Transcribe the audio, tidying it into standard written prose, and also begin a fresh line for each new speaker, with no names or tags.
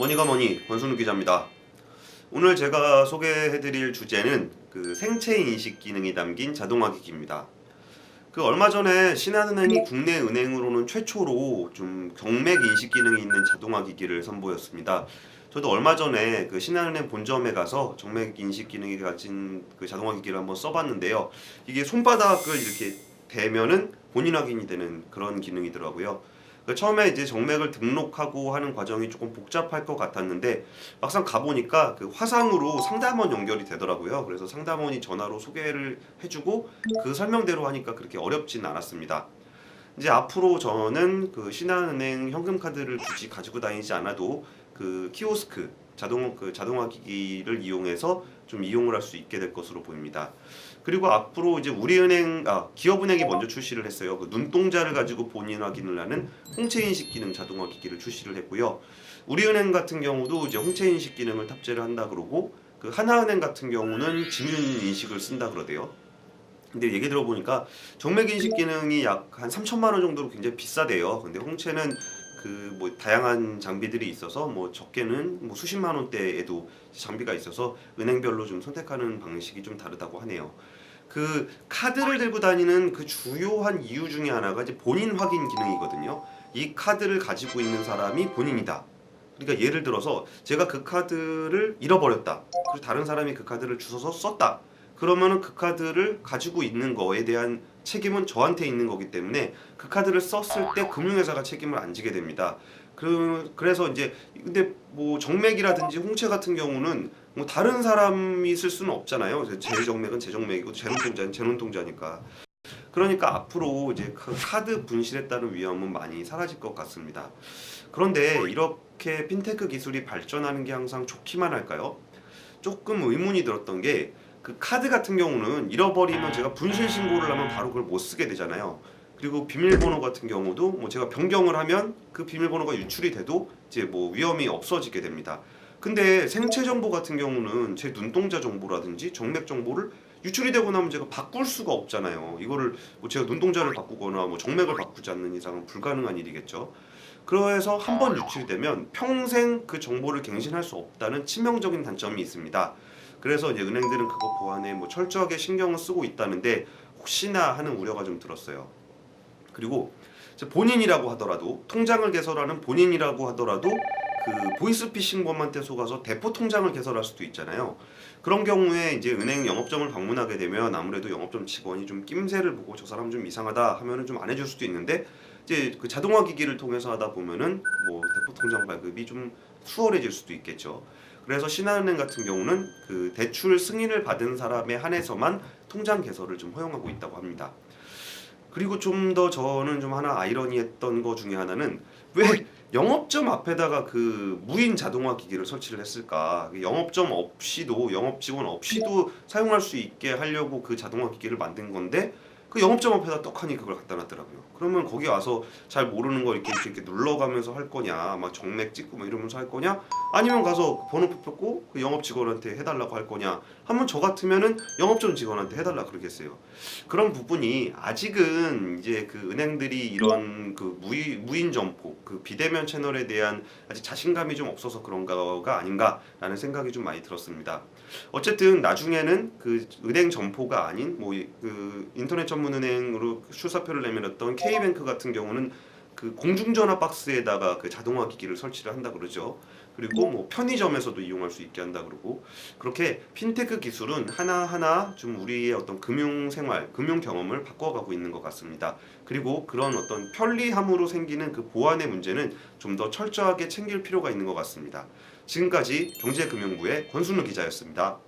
뭐니가 뭐니 권순우 기자입니다. 오늘 제가 소개해드릴 주제는 생체 인식 기능이 담긴 자동화기기입니다. 얼마 전에 신한은행이 국내 은행으로는 최초로 좀 경맥 인식 기능이 있는 자동화기기를 선보였습니다. 저도 얼마 전에 신한은행 본점에 가서 정맥 인식 기능이 가진 자동화기기를 한번 써봤는데요. 이게 손바닥을 이렇게 대면은 본인 확인이 되는 그런 기능이더라고요. 처음에 이제 정맥을 등록하고 하는 과정이 조금 복잡할 것 같았는데 막상 가보니까 화상으로 상담원 연결이 되더라고요. 그래서 상담원이 전화로 소개를 해주고 그 설명대로 하니까 그렇게 어렵진 않았습니다. 이제 앞으로 저는 신한은행 현금카드를 굳이 가지고 다니지 않아도 키오스크 자동화 기기를 이용해서 좀 이용을 할 수 있게 될 것으로 보입니다. 그리고 앞으로 이제 기업은행이 먼저 출시를 했어요. 눈동자를 가지고 본인 확인을 하는 홍채 인식 기능 자동화 기기를 출시를 했고요. 우리은행 같은 경우도 이제 홍채 인식 기능을 탑재를 한다 그러고 하나은행 같은 경우는 지문 인식을 쓴다 그러대요. 근데 얘기 들어보니까 정맥 인식 기능이 약 한 3천만 원 정도로 굉장히 비싸대요. 근데 홍채는 다양한 장비들이 있어서 적게는 수십만 원대에도 장비가 있어서 은행별로 좀 선택하는 방식이 좀 다르다고 하네요. 카드를 들고 다니는 주요한 이유 중에 하나가 이제 본인 확인 기능이거든요. 이 카드를 가지고 있는 사람이 본인이다. 그러니까 예를 들어서 제가 그 카드를 잃어버렸다. 그리고 다른 사람이 그 카드를 주워서 썼다. 그러면은 그 카드를 가지고 있는 거에 대한 책임은 저한테 있는 거기 때문에 그 카드를 썼을 때 금융회사가 책임을 안 지게 됩니다. 그래서 이제 근데 정맥이라든지 홍채 같은 경우는 다른 사람이 쓸 수는 없잖아요. 제 정맥은 제 정맥이고 제 눈동자는 제 눈동자니까. 그러니까 앞으로 이제 카드 분실에 따른 위험은 많이 사라질 것 같습니다. 그런데 이렇게 핀테크 기술이 발전하는 게 항상 좋기만 할까요? 조금 의문이 들었던 게 카드 같은 경우는 잃어버리면 제가 분실 신고를 하면 바로 그걸 못 쓰게 되잖아요. 그리고 비밀번호 같은 경우도 제가 변경을 하면 그 비밀번호가 유출이 돼도 이제 위험이 없어지게 됩니다. 근데 생체 정보 같은 경우는 제 눈동자 정보라든지 정맥 정보를 유출이 되고 나면 제가 바꿀 수가 없잖아요. 이거를 제가 눈동자를 바꾸거나 정맥을 바꾸지 않는 이상은 불가능한 일이겠죠. 그래서 한번 유출되면 평생 그 정보를 갱신할 수 없다는 치명적인 단점이 있습니다. 그래서 이제 은행들은 그거 보완에 철저하게 신경을 쓰고 있다는데 혹시나 하는 우려가 좀 들었어요. 그리고 본인이라고 하더라도 통장을 개설하는 본인이라고 하더라도 보이스피싱범한테 속아서 대포 통장을 개설할 수도 있잖아요. 그런 경우에 이제 은행 영업점을 방문하게 되면 아무래도 영업점 직원이 좀 낌새를 보고 저 사람 좀 이상하다 하면은 좀 안 해줄 수도 있는데 이제 자동화 기기를 통해서 하다 보면은 대포 통장 발급이 좀 수월해질 수도 있겠죠. 그래서 신한은행 같은 경우는 대출 승인을 받은 사람에 한해서만 통장 개설을 좀 허용하고 있다고 합니다. 그리고 좀 더 저는 좀 하나 아이러니했던 거 중에 하나는 왜 영업점 앞에다가 무인 자동화 기기를 설치를 했을까? 영업점 없이도 영업 직원 없이도 사용할 수 있게 하려고 자동화 기기를 만든 건데 영업점 앞에다 떡하니 그걸 갖다 놨더라고요. 그러면 거기 와서 잘 모르는 거 이렇게 눌러가면서 할 거냐, 막 정맥 찍고 이러면서 할 거냐, 아니면 가서 번호표 뺏고 영업 직원한테 해달라고 할 거냐 하면 저 같으면은 영업점 직원한테 해달라 그러겠어요. 그런 부분이 아직은 이제 은행들이 이런 무인 점포, 비대면 채널에 대한 아직 자신감이 좀 없어서 그런가가 아닌가라는 생각이 좀 많이 들었습니다. 어쨌든 나중에는 은행 점포가 아닌 인터넷 전문은행으로 출사표를 내밀었던 K뱅크 같은 경우는 공중전화 박스에다가 자동화 기기를 설치를 한다 그러죠. 그리고 편의점에서도 이용할 수 있게 한다 그러고 그렇게 핀테크 기술은 하나하나 좀 우리의 어떤 금융생활, 금융 경험을 바꿔가고 있는 것 같습니다. 그리고 그런 어떤 편리함으로 생기는 보안의 문제는 좀 더 철저하게 챙길 필요가 있는 것 같습니다. 지금까지 경제금융부의 권순우 기자였습니다.